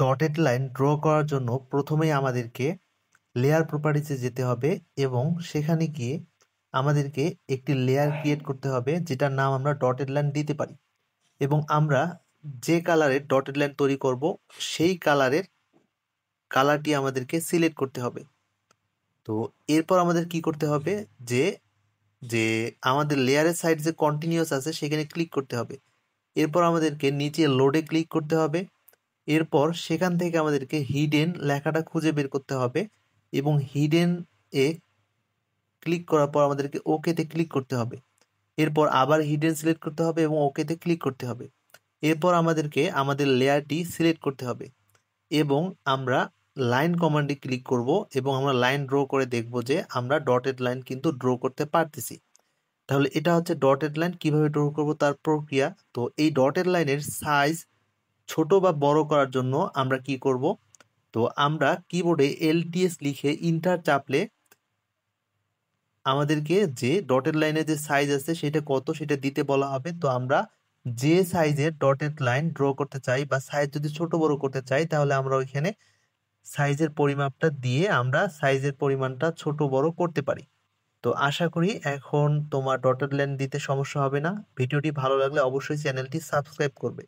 Dotted line draw করার জন্য প্রথমেই আমাদেরকে লেয়ার প্রপার্টিসে যেতে হবে এবং সেখানে গিয়ে আমাদেরকে একটি লেয়ার ক্রিয়েট করতে হবে যেটার নাম আমরা ডটেড লাইন দিতে পারি এবং আমরা যে কালারের ডটেড লাইন তৈরি করব সেই কালারটি আমাদেরকে সিলেক্ট করতে হবে। তো এরপর আমাদের কি করতে হবে যে যে আমাদের লেয়ারের সাইড যে কন্টিনিউয়াস আছে সেখানে ক্লিক করতে হবে। এরপর আমাদেরকে নিচে লোডে ক্লিক করতে হবে। এরপর সেখান থেকে আমাদেরকে হিডেন লেখাটা খুঁজে বের করতে হবে এবং হিডেন এ ক্লিক করার পর আমাদেরকে ওকেতে ক্লিক করতে হবে। এরপর আবার হিডেন সিলেক্ট করতে হবে এবং ওকেতে ক্লিক করতে হবে। এরপর আমাদেরকে আমাদের লেয়ারটি সিলেক্ট করতে হবে এবং আমরা লাইন কমান্ডে ক্লিক করব এবং আমরা লাইন ড্র করে দেখব যে আমরা ডটেড লাইন কিন্তু ড্র করতে পারতেছি। তাহলে এটা হচ্ছে ডটেড লাইন কিভাবে ড্র করব তার প্রক্রিয়া। তো এই ডটেড লাইনের সাইজ ছোট বা বড় করার জন্য আমরা কি করব, তো আমরা কিবোর্ডে এলটিএস লিখে ইন্টার চাপলে আমাদেরকে যে ডটেড লাইনের যে সাইজ আছে সেটা কত সেটা দিতে বলা হবে। তো আমরা যে সাইজের ডটেড লাইন ড্র করতে চাই বা সাইজ যদি ছোট বড় করতে চাই তাহলে আমরা ওইখানে সাইজের পরিমাপটা দিয়ে আমরা সাইজের পরিমাণটা ছোট বড় করতে পারি। তো আশা করি এখন তোমার ডটেড লাইন দিতে সমস্যা হবে না। ভিডিওটি ভালো লাগলে অবশ্যই চ্যানেলটি সাবস্ক্রাইব করবে।